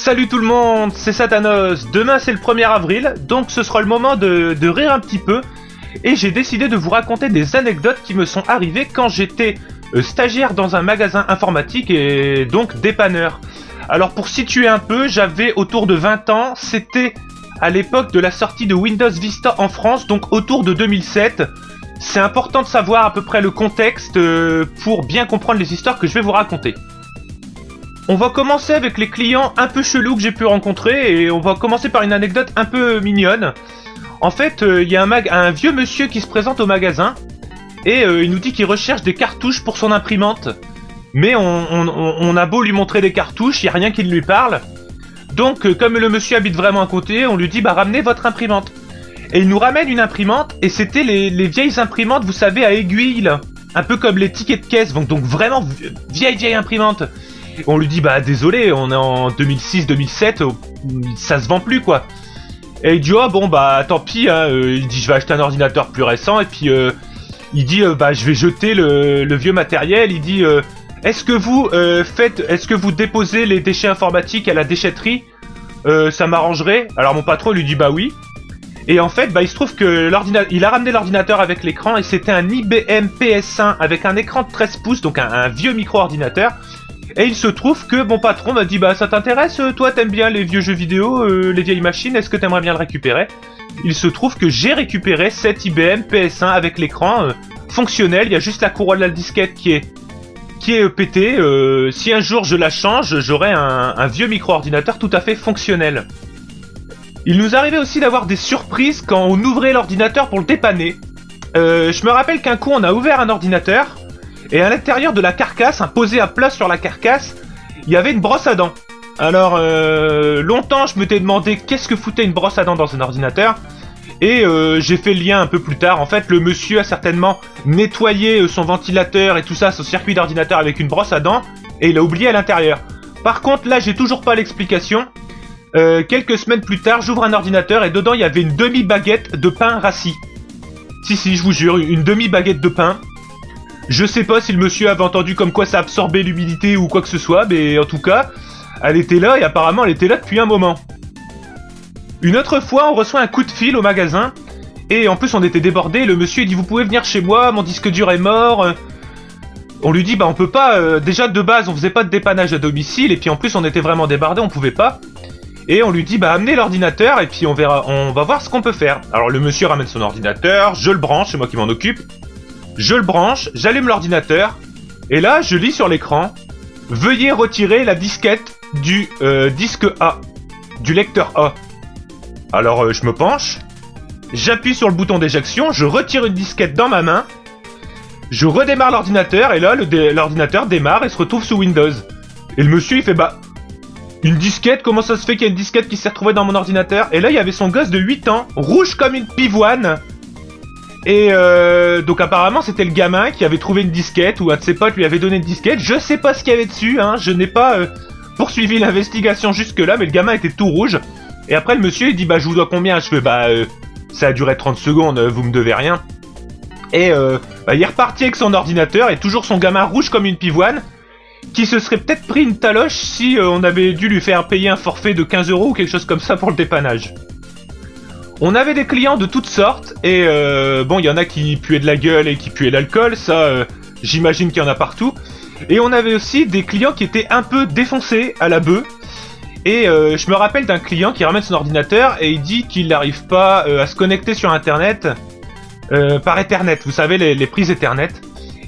Salut tout le monde, c'est Satanos. Demain c'est le 1er avril, donc ce sera le moment de rire un petit peu. Et j'ai décidé de vous raconter des anecdotes qui me sont arrivées quand j'étais stagiaire dans un magasin informatique et donc dépanneur. Alors pour situer un peu, j'avais autour de 20 ans, c'était à l'époque de la sortie de Windows Vista en France, donc autour de 2007. C'est important de savoir à peu près le contexte pour bien comprendre les histoires que je vais vous raconter. On va commencer avec les clients un peu chelous que j'ai pu rencontrer et on va commencer par une anecdote un peu mignonne. En fait, il y a un vieux monsieur qui se présente au magasin et il nous dit qu'il recherche des cartouches pour son imprimante. Mais on a beau lui montrer des cartouches, il n'y a rien qui ne lui parle. Donc, comme le monsieur habite vraiment à côté, on lui dit « bah ramenez votre imprimante ». Et il nous ramène une imprimante et c'était les vieilles imprimantes, vous savez, à aiguille, là. Un peu comme les tickets de caisse, donc vraiment vieille imprimante. On lui dit bah désolé, on est en 2006-2007, ça se vend plus quoi. Et il dit oh bon bah tant pis, hein. Il dit je vais acheter un ordinateur plus récent et puis il dit bah je vais jeter le vieux matériel. Il dit est-ce que vous déposez les déchets informatiques à la déchetterie, ça m'arrangerait. Alors mon patron lui dit bah oui. Et en fait bah il se trouve que il a ramené l'ordinateur avec l'écran et c'était un IBM PS1 avec un écran de 13 pouces, donc un vieux micro-ordinateur. Et il se trouve que mon patron m'a dit bah ça t'intéresse, toi t'aimes bien les vieux jeux vidéo, les vieilles machines, est-ce que t'aimerais bien le récupérer? Il se trouve que j'ai récupéré cet IBM PS1 avec l'écran fonctionnel, il y a juste la courroie de la disquette qui est pétée. Si un jour je la change, j'aurai un vieux micro-ordinateur tout à fait fonctionnel. Il nous arrivait aussi d'avoir des surprises quand on ouvrait l'ordinateur pour le dépanner. Je me rappelle qu'un coup on a ouvert un ordinateur. Et à l'intérieur de la carcasse, posé à plat sur la carcasse, il y avait une brosse à dents. Alors, longtemps, je m'étais demandé qu'est-ce que foutait une brosse à dents dans un ordinateur. Et j'ai fait le lien un peu plus tard. En fait, le monsieur a certainement nettoyé son ventilateur et tout ça, son circuit d'ordinateur avec une brosse à dents. Et il a oublié à l'intérieur. Par contre, là, j'ai toujours pas l'explication. Quelques semaines plus tard, j'ouvre un ordinateur et dedans, il y avait une demi-baguette de pain rassis. Si, je vous jure, une demi-baguette de pain. Je sais pas si le monsieur avait entendu comme quoi ça absorbait l'humidité ou quoi que ce soit, mais en tout cas, elle était là et apparemment elle était là depuis un moment. Une autre fois, on reçoit un coup de fil au magasin et en plus on était débordé. Le monsieur dit vous pouvez venir chez moi, mon disque dur est mort. On lui dit bah on peut pas, déjà de base on faisait pas de dépannage à domicile et puis en plus on était vraiment débordé, on pouvait pas. Et on lui dit bah amenez l'ordinateur et puis on va voir ce qu'on peut faire. Alors le monsieur ramène son ordinateur, je le branche, c'est moi qui m'en occupe. Je le branche, j'allume l'ordinateur, et là, je lis sur l'écran « Veuillez retirer la disquette du disque A, du lecteur A ». Alors, je me penche, j'appuie sur le bouton d'éjection, je retire une disquette dans ma main, je redémarre l'ordinateur, et là, l'ordinateur démarre et se retrouve sous Windows. Et le monsieur, il fait « Bah, une disquette, comment ça se fait qu'il y a une disquette qui s'est retrouvée dans mon ordinateur ?» Et là, il y avait son gosse de 8 ans, rouge comme une pivoine. Et donc apparemment c'était le gamin qui avait trouvé une disquette ou un de ses potes lui avait donné une disquette. Je sais pas ce qu'il y avait dessus, hein. Je n'ai pas poursuivi l'investigation jusque là, mais le gamin était tout rouge. Et après le monsieur il dit bah je vous dois combien? Je fais bah ça a duré 30 secondes, vous me devez rien. Et bah, il est reparti avec son ordinateur et toujours son gamin rouge comme une pivoine qui se serait peut-être pris une taloche si on avait dû lui faire payer un forfait de 15 € ou quelque chose comme ça pour le dépannage. On avait des clients de toutes sortes, et bon, il y en a qui puaient de la gueule et qui puaient l'alcool, ça, j'imagine qu'il y en a partout. Et on avait aussi des clients qui étaient un peu défoncés à la bœuf. Et je me rappelle d'un client qui ramène son ordinateur et il dit qu'il n'arrive pas à se connecter sur Internet par Ethernet, vous savez, les prises Ethernet.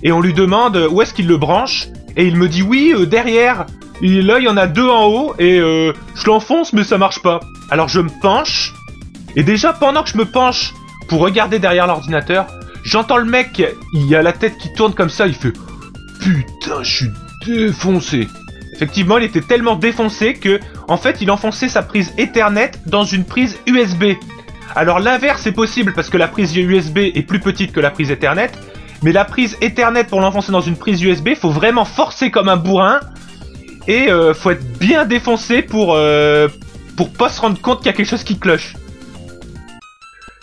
Et on lui demande où est-ce qu'il le branche, et il me dit oui, derrière. Et là, il y en a deux en haut, et je l'enfonce, mais ça marche pas. Alors je me penche. Et déjà, pendant que je me penche pour regarder derrière l'ordinateur, j'entends le mec, il a la tête qui tourne comme ça, il fait « Putain, je suis défoncé !» Effectivement, il était tellement défoncé que, en fait, il enfonçait sa prise Ethernet dans une prise USB. Alors l'inverse est possible parce que la prise USB est plus petite que la prise Ethernet, mais la prise Ethernet pour l'enfoncer dans une prise USB, faut vraiment forcer comme un bourrin, et faut être bien défoncé pour pas se rendre compte qu'il y a quelque chose qui cloche.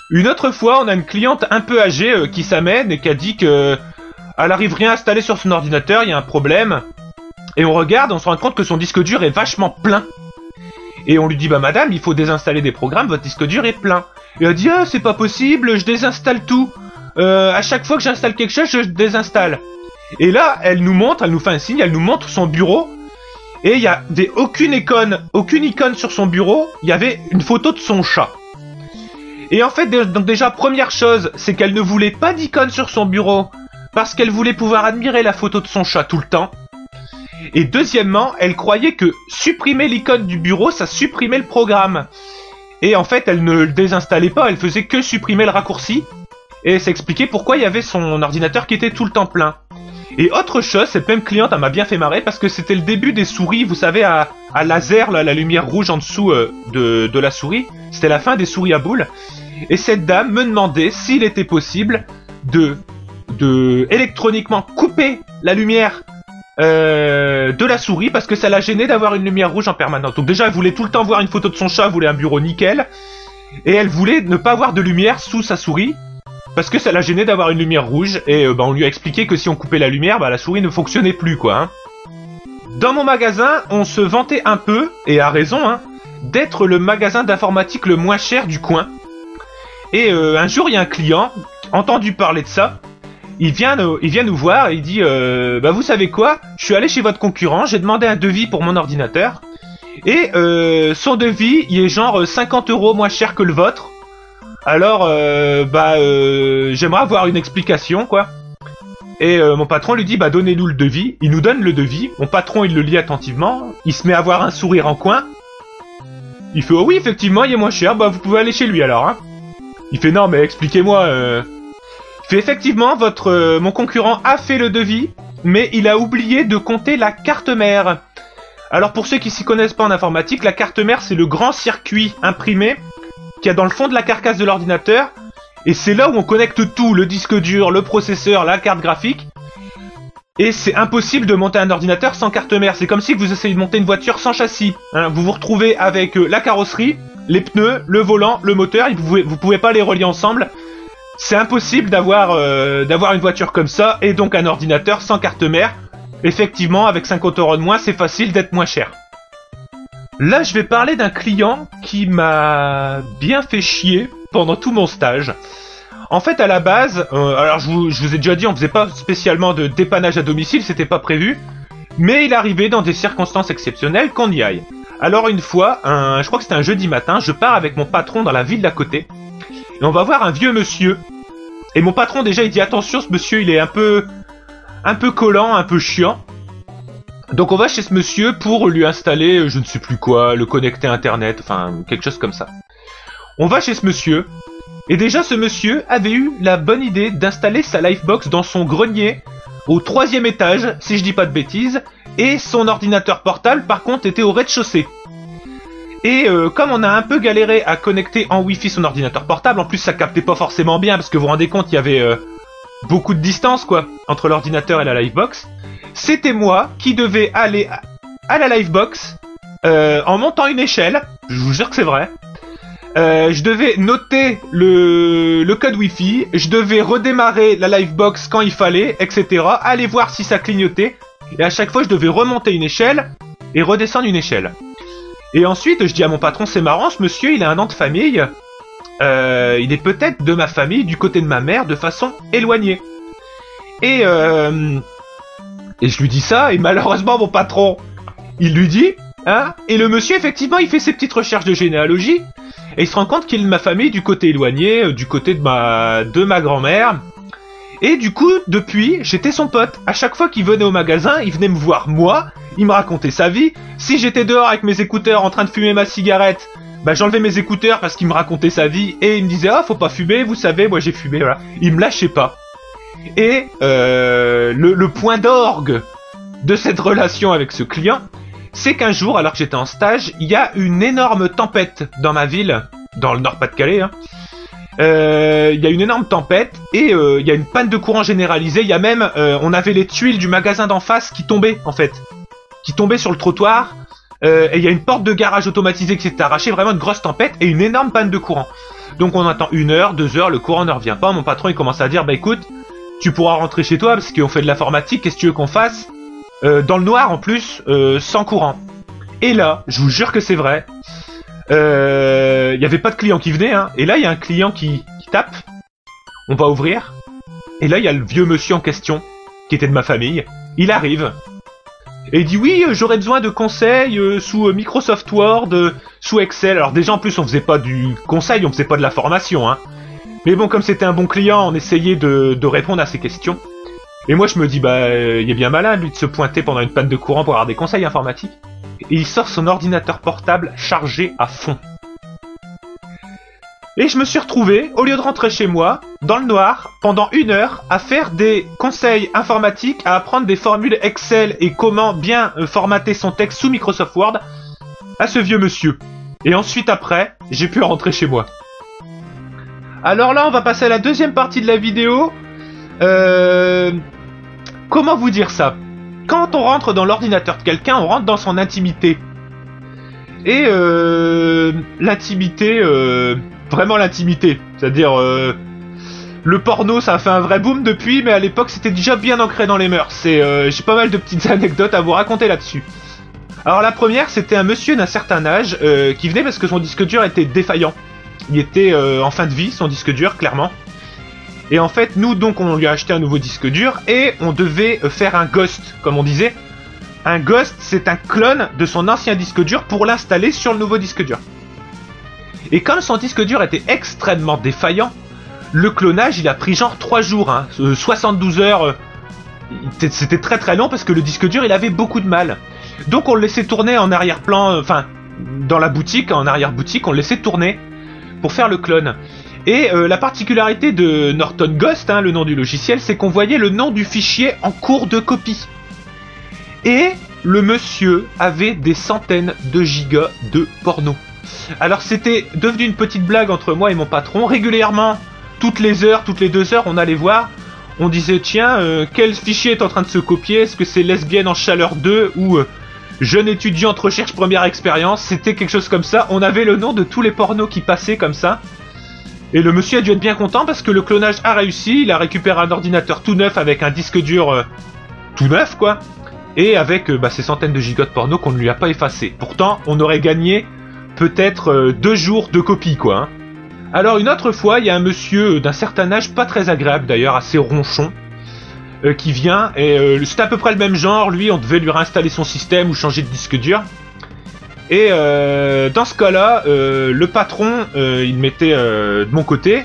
Une autre fois, on a une cliente un peu âgée qui s'amène et qui a dit que elle arrive rien à installer sur son ordinateur, il y a un problème. Et on regarde, on se rend compte que son disque dur est vachement plein. Et on lui dit, bah madame, il faut désinstaller des programmes, votre disque dur est plein. Et elle dit, ah c'est pas possible, je désinstalle tout. À chaque fois que j'installe quelque chose, je désinstalle. Et là, elle nous fait un signe, elle nous montre son bureau. Et il y a aucune icône sur son bureau, il y avait une photo de son chat. Et en fait, donc déjà, première chose, c'est qu'elle ne voulait pas d'icône sur son bureau, parce qu'elle voulait pouvoir admirer la photo de son chat tout le temps. Et deuxièmement, elle croyait que supprimer l'icône du bureau, ça supprimait le programme. Et en fait, elle ne le désinstallait pas, elle faisait que supprimer le raccourci. Et ça expliquait pourquoi il y avait son ordinateur qui était tout le temps plein. Et autre chose, cette même cliente, elle m'a bien fait marrer, parce que c'était le début des souris, vous savez, à laser, là, la lumière rouge en dessous de la souris. C'était la fin des souris à boules. Et cette dame me demandait s'il était possible de électroniquement couper la lumière de la souris parce que ça la gênait d'avoir une lumière rouge en permanence. Donc déjà elle voulait tout le temps voir une photo de son chat, elle voulait un bureau nickel, et elle voulait ne pas avoir de lumière sous sa souris parce que ça la gênait d'avoir une lumière rouge. Et on lui a expliqué que si on coupait la lumière, la souris ne fonctionnait plus quoi. Hein. Dans mon magasin, on se vantait un peu, et à raison, d'être le magasin d'informatique le moins cher du coin. Et un jour il y a un client, entendu parler de ça. Il vient nous voir et il dit vous savez quoi, je suis allé chez votre concurrent, j'ai demandé un devis pour mon ordinateur et son devis il est genre 50 € moins cher que le vôtre. Alors j'aimerais avoir une explication quoi. Et mon patron lui dit donnez-nous le devis. Il nous donne le devis, mon patron il le lit attentivement, il se met à avoir un sourire en coin. Il fait oh oui effectivement il est moins cher, vous pouvez aller chez lui alors hein. Il fait non mais expliquez-moi Il fait effectivement, mon concurrent a fait le devis, mais il a oublié de compter la carte mère. Alors pour ceux qui s'y connaissent pas en informatique, la carte mère c'est le grand circuit imprimé qu'il y a dans le fond de la carcasse de l'ordinateur, et c'est là où on connecte tout, le disque dur, le processeur, la carte graphique. Et c'est impossible de monter un ordinateur sans carte mère, c'est comme si vous essayez de monter une voiture sans châssis. Hein. Vous vous retrouvez avec la carrosserie, les pneus, le volant, le moteur, et vous pouvez pas les relier ensemble. C'est impossible d'avoir une voiture comme ça, et donc un ordinateur sans carte mère. Effectivement, avec 50 € de moins, c'est facile d'être moins cher. Là, je vais parler d'un client qui m'a bien fait chier pendant tout mon stage. En fait, à la base, alors je vous ai déjà dit, on faisait pas spécialement de dépannage à domicile, c'était pas prévu. Mais il arrivait dans des circonstances exceptionnelles qu'on y aille. Alors une fois, je crois que c'était un jeudi matin, je pars avec mon patron dans la ville d'à côté. Et on va voir un vieux monsieur. Et mon patron déjà il dit attention, ce monsieur il est un peu collant, un peu chiant. Donc on va chez ce monsieur pour lui installer je ne sais plus quoi, le connecter à internet, enfin quelque chose comme ça. On va chez ce monsieur. Et déjà ce monsieur avait eu la bonne idée d'installer sa Livebox dans son grenier au 3e étage, si je dis pas de bêtises. Et son ordinateur portable par contre était au rez-de-chaussée. Et comme on a un peu galéré à connecter en Wi-Fi son ordinateur portable, en plus ça captait pas forcément bien parce que vous vous rendez compte il y avait beaucoup de distance quoi entre l'ordinateur et la Livebox. C'était moi qui devais aller à la Livebox en montant une échelle, je vous jure que c'est vrai. Je devais noter le code Wi-Fi, je devais redémarrer la Livebox quand il fallait, etc. Aller voir si ça clignotait. Et à chaque fois je devais remonter une échelle et redescendre une échelle. Et ensuite, je dis à mon patron, c'est marrant, ce monsieur, il a un nom de famille. Il est peut-être de ma famille, du côté de ma mère, de façon éloignée. Et je lui dis ça, et malheureusement, mon patron, il lui dit, hein. Et le monsieur, effectivement, il fait ses petites recherches de généalogie, et il se rend compte qu'il est de ma famille, du côté éloigné, du côté de ma grand-mère. Et du coup, depuis, j'étais son pote. À chaque fois qu'il venait au magasin, il venait me voir moi, il me racontait sa vie. Si j'étais dehors avec mes écouteurs en train de fumer ma cigarette, j'enlevais mes écouteurs parce qu'il me racontait sa vie et il me disait « Ah, faut pas fumer, vous savez, moi j'ai fumé, voilà. » Il me lâchait pas. Et le point d'orgue de cette relation avec ce client, c'est qu'un jour, alors que j'étais en stage, il y a une énorme tempête dans ma ville, dans le Nord-Pas-de-Calais, il y a une énorme tempête et il y a une panne de courant généralisée. Il y a même, on avait les tuiles du magasin d'en face qui tombaient en fait, qui tombaient sur le trottoir. Et il y a une porte de garage automatisée qui s'est arrachée, vraiment une grosse tempête et une énorme panne de courant. Donc on attend 1 heure, 2 heures, le courant ne revient pas. Mon patron il commence à dire écoute, tu pourras rentrer chez toi parce qu'on fait de l'informatique, qu'est-ce que tu veux qu'on fasse dans le noir en plus, sans courant. Et là, je vous jure que c'est vrai, il n'y avait pas de client qui venait, hein. Et là, il y a un client qui tape. On va ouvrir. Et là, il y a le vieux monsieur en question, qui était de ma famille. Il arrive. Et il dit oui, j'aurais besoin de conseils sous Microsoft Word, sous Excel. Alors déjà, en plus, on faisait pas du conseil, on faisait pas de la formation, hein. Mais bon, comme c'était un bon client, on essayait de répondre à ses questions. Et moi, je me dis, bah, il est bien malin, lui, de se pointer pendant une panne de courant pour avoir des conseils informatiques. Et il sort son ordinateur portable chargé à fond. Et je me suis retrouvé, au lieu de rentrer chez moi, dans le noir, pendant 1 heure, à faire des conseils informatiques, à apprendre des formules Excel et comment bien formater son texte sous Microsoft Word, à ce vieux monsieur. Et ensuite, après, j'ai pu rentrer chez moi. Alors là, on va passer à la deuxième partie de la vidéo. Comment vous dire ça? Quand on rentre dans l'ordinateur de quelqu'un, on rentre dans son intimité. Et l'intimité... vraiment l'intimité. C'est-à-dire... le porno, ça a fait un vrai boom depuis, mais à l'époque, c'était déjà bien ancré dans les mœurs. J'ai pas mal de petites anecdotes à vous raconter là-dessus. Alors la première, c'était un monsieur d'un certain âge qui venait parce que son disque dur était défaillant. Il était en fin de vie, son disque dur, clairement. Et en fait, nous, donc, on lui a acheté un nouveau disque dur et on devait faire un ghost, comme on disait. Un ghost, c'est un clone de son ancien disque dur pour l'installer sur le nouveau disque dur. Et comme son disque dur était extrêmement défaillant, le clonage, il a pris genre 3 jours, hein, 72 heures. C'était très très long parce que le disque dur, il avait beaucoup de mal. Donc on le laissait tourner en arrière-plan, enfin, dans la boutique, en arrière-boutique, on le laissait tourner pour faire le clone. Et la particularité de Norton Ghost, hein, le nom du logiciel, c'est qu'on voyait le nom du fichier en cours de copie. Et le monsieur avait des centaines de gigas de porno. Alors c'était devenu une petite blague entre moi et mon patron. Régulièrement, toutes les heures, toutes les 2 heures, on allait voir. On disait, tiens, quel fichier est en train de se copier? Est-ce que c'est lesbienne en chaleur 2 ou jeune étudiante recherche première expérience? C'était quelque chose comme ça. On avait le nom de tous les pornos qui passaient comme ça. Et le monsieur a dû être bien content parce que le clonage a réussi. Il a récupéré un ordinateur tout neuf avec un disque dur tout neuf, quoi. Et avec ces centaines de gigas de porno qu'on ne lui a pas effacé. Pourtant, on aurait gagné peut-être 2 jours de copie, quoi. Hein. Alors une autre fois, il y a un monsieur d'un certain âge, pas très agréable d'ailleurs, assez ronchon, qui vient, et c'était à peu près le même genre. Lui, on devait lui réinstaller son système ou changer de disque dur. Et dans ce cas-là, le patron, il me mettait de mon côté,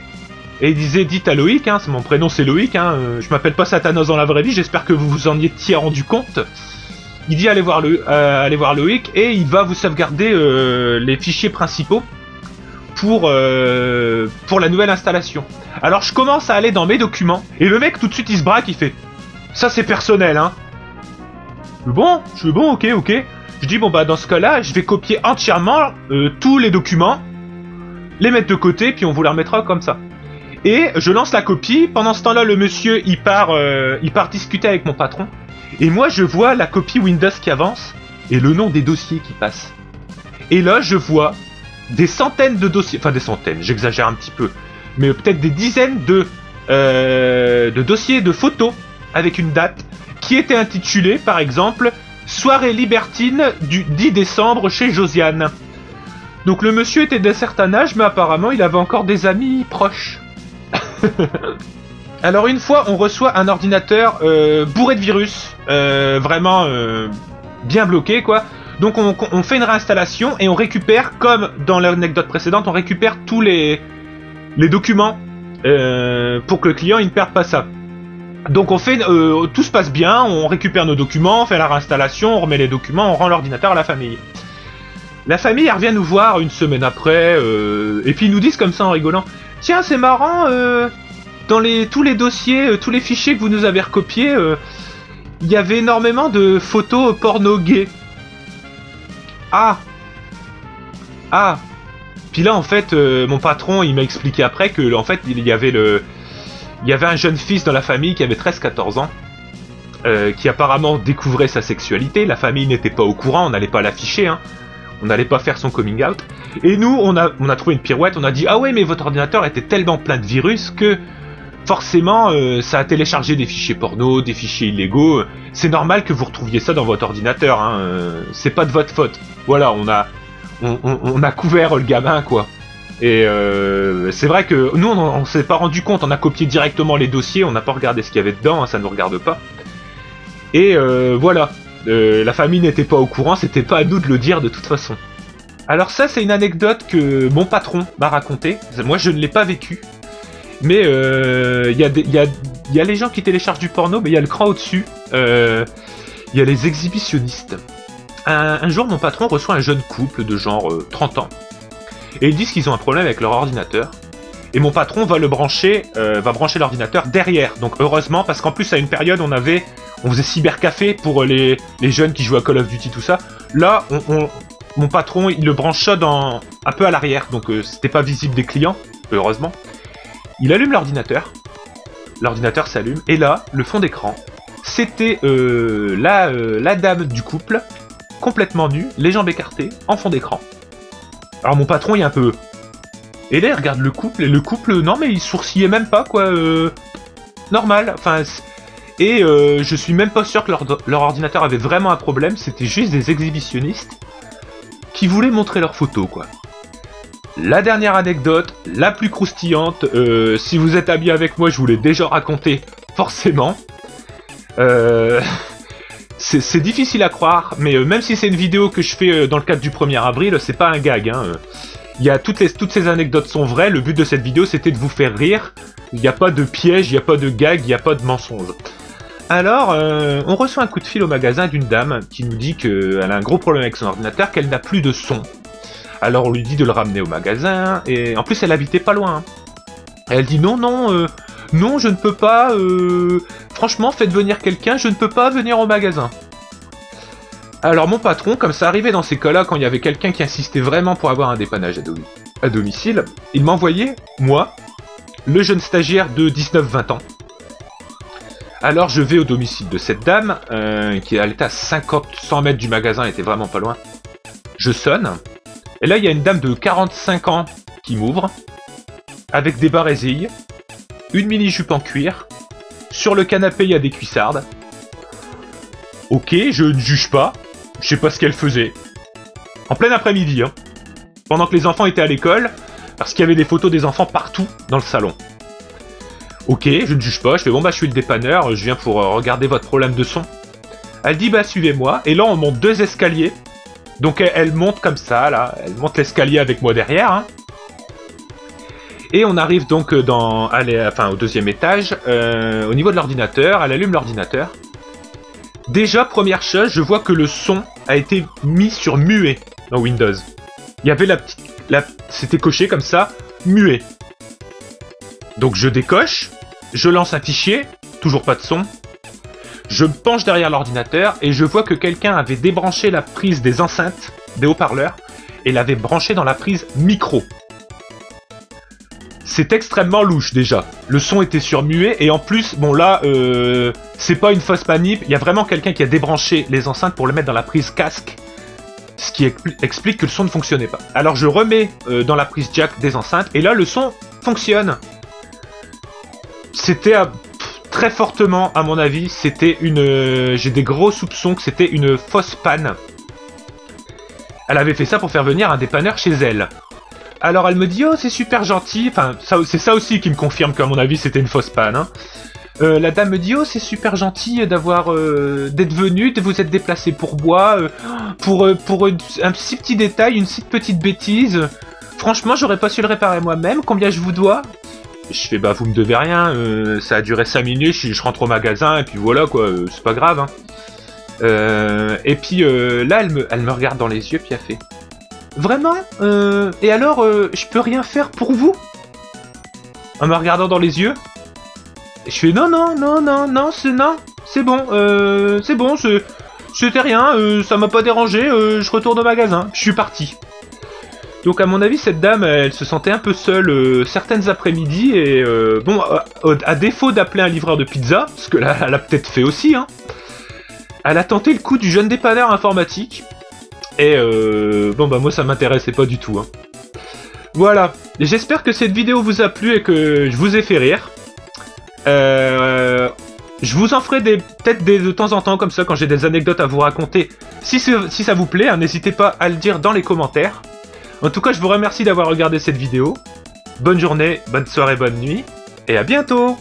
et il disait, dites à Loïc, hein, mon prénom c'est Loïc, hein, je m'appelle pas Satanos dans la vraie vie, j'espère que vous vous en étiez rendu compte. Il dit, allez voir Loïc, et il va vous sauvegarder les fichiers principaux pour la nouvelle installation. Alors je commence à aller dans mes documents, et le mec tout de suite il se braque, il fait, ça c'est personnel, hein. Bon, je fais bon, ok. Je dis, bon bah dans ce cas-là, je vais copier entièrement tous les documents, les mettre de côté, puis on vous les remettra comme ça. Et je lance la copie. Pendant ce temps-là, le monsieur, il part discuter avec mon patron. Et moi, je vois la copie Windows qui avance, et le nom des dossiers qui passent. Et là, je vois des centaines de dossiers, enfin des centaines, j'exagère un petit peu, mais peut-être des dizaines de dossiers de photos avec une date, qui étaient intitulés, par exemple, Soirée libertine du 10 décembre chez Josiane. Donc le monsieur était d'un certain âge, mais apparemment il avait encore des amis proches. Alors une fois, on reçoit un ordinateur bourré de virus, vraiment bien bloqué, quoi. Donc on fait une réinstallation et on récupère, comme dans l'anecdote précédente, on récupère tous les documents pour que le client il ne perde pas ça. Donc on fait, tout se passe bien, on récupère nos documents, on fait la réinstallation, on remet les documents, on rend l'ordinateur à la famille. La famille elle revient nous voir une semaine après, et puis ils nous disent comme ça en rigolant, tiens c'est marrant, dans tous les dossiers, tous les fichiers que vous nous avez recopiés, il y avait énormément de photos porno gays. Ah. Puis là en fait, mon patron il m'a expliqué après que en fait il y avait un jeune fils dans la famille qui avait 13-14 ans, qui apparemment découvrait sa sexualité. La famille n'était pas au courant, on n'allait pas l'afficher, hein. On n'allait pas faire son coming out. Et nous, on a trouvé une pirouette, on a dit « Ah ouais, mais votre ordinateur était tellement plein de virus que forcément, ça a téléchargé des fichiers porno, des fichiers illégaux. C'est normal que vous retrouviez ça dans votre ordinateur, hein. C'est pas de votre faute. Voilà, on a couvert le gamin, quoi. Et c'est vrai que nous, on s'est pas rendu compte. On a copié directement les dossiers, on n'a pas regardé ce qu'il y avait dedans, hein, ça nous regarde pas. Et voilà, la famille n'était pas au courant, c'était pas à nous de le dire de toute façon. Alors ça, c'est une anecdote que mon patron m'a racontée. Moi, je ne l'ai pas vécu. Mais il y a les gens qui téléchargent du porno, mais il y a le cran au-dessus. Il y a les exhibitionnistes. Un jour, mon patron reçoit un jeune couple de genre 30 ans. Et ils disent qu'ils ont un problème avec leur ordinateur. Et mon patron va brancher l'ordinateur derrière. Donc heureusement, parce qu'en plus, à une période, on faisait cybercafé pour les jeunes qui jouaient à Call of Duty, tout ça. Là, mon patron, il le branche ça un peu à l'arrière. Donc c'était pas visible des clients, heureusement. Il allume l'ordinateur s'allume, et là, le fond d'écran, c'était la dame du couple, complètement nue, les jambes écartées, en fond d'écran. Alors mon patron, il est un peu... Et là, il regarde le couple, et le couple, non mais il sourcillait même pas, quoi, normal, enfin... Et je suis même pas sûr que leur ordinateur avait vraiment un problème, c'était juste des exhibitionnistes qui voulaient montrer leurs photos, quoi. La dernière anecdote, la plus croustillante, si vous êtes habillé avec moi, je vous l'ai déjà raconté, forcément. C'est difficile à croire, mais même si c'est une vidéo que je fais dans le cadre du 1er avril, c'est pas un gag, hein. Toutes ces anecdotes sont vraies, le but de cette vidéo c'était de vous faire rire. Il n'y a pas de piège, il n'y a pas de gag, il n'y a pas de mensonge. Alors, on reçoit un coup de fil au magasin d'une dame qui nous dit qu'elle a un gros problème avec son ordinateur, qu'elle n'a plus de son. Alors on lui dit de le ramener au magasin, et en plus elle habitait pas loin. Hein. Elle dit non, je ne peux pas, franchement faites venir quelqu'un, je ne peux pas venir au magasin. Alors mon patron, comme ça arrivait dans ces cas-là, quand il y avait quelqu'un qui insistait vraiment pour avoir un dépannage à domicile, il m'envoyait, moi, le jeune stagiaire de 19-20 ans. Alors je vais au domicile de cette dame, elle était à 50-100 mètres du magasin, elle était vraiment pas loin. Je sonne. Et là, il y a une dame de 45 ans qui m'ouvre, avec des barésilles, une mini-jupe en cuir, sur le canapé, il y a des cuissardes. Ok, je ne juge pas, je sais pas ce qu'elle faisait. En plein après-midi, hein, pendant que les enfants étaient à l'école, parce qu'il y avait des photos des enfants partout dans le salon. Ok, je ne juge pas, je fais bon bah je suis le dépanneur, je viens pour regarder votre problème de son. Elle dit bah suivez-moi, et là on monte 2 escaliers. Donc elle monte comme ça, là, elle monte l'escalier avec moi derrière. Hein. Et on arrive donc au 2e étage, au niveau de l'ordinateur, elle allume l'ordinateur. Déjà, première chose, je vois que le son a été mis sur muet dans Windows. Il y avait c'était coché comme ça, muet. Donc je décoche, je lance un fichier, toujours pas de son. Je me penche derrière l'ordinateur et je vois que quelqu'un avait débranché la prise des enceintes, des haut-parleurs, et l'avait branché dans la prise micro. C'est extrêmement louche déjà. Le son était sur muet et en plus, bon là, c'est pas une fausse manip, il y a vraiment quelqu'un qui a débranché les enceintes pour le mettre dans la prise casque, ce qui explique que le son ne fonctionnait pas. Alors je remets dans la prise jack des enceintes et là le son fonctionne. C'était très fortement, à mon avis, c'était une... j'ai des gros soupçons que c'était une fausse panne. Elle avait fait ça pour faire venir un dépanneur chez elle. Alors elle me dit, oh c'est super gentil, enfin c'est ça aussi qui me confirme qu'à mon avis c'était une fausse panne. Hein. La dame me dit, oh c'est super gentil d'être venu, de vous être déplacé pour bois, pour un si petit détail, une si petite bêtise. Franchement j'aurais pas su le réparer moi-même, combien je vous dois? Je fais bah vous me devez rien, ça a duré 5 minutes, je rentre au magasin et puis voilà quoi, c'est pas grave. Hein. Et puis là elle me regarde dans les yeux puis elle fait vraiment et alors je peux rien faire pour vous? En me regardant dans les yeux. Je fais non c'est bon, c'était rien, ça m'a pas dérangé, je retourne au magasin, je suis parti. Donc à mon avis cette dame elle se sentait un peu seule certaines après-midi et bon à défaut d'appeler un livreur de pizza, parce que là elle a peut-être fait aussi hein, elle a tenté le coup du jeune dépanneur informatique et bon bah moi ça m'intéressait pas du tout hein. Voilà, j'espère que cette vidéo vous a plu et que je vous ai fait rire. Je vous en ferai peut-être de temps en temps comme ça quand j'ai des anecdotes à vous raconter. Si ça vous plaît, hein, n'hésitez pas à le dire dans les commentaires. En tout cas, je vous remercie d'avoir regardé cette vidéo. Bonne journée, bonne soirée, bonne nuit, et à bientôt!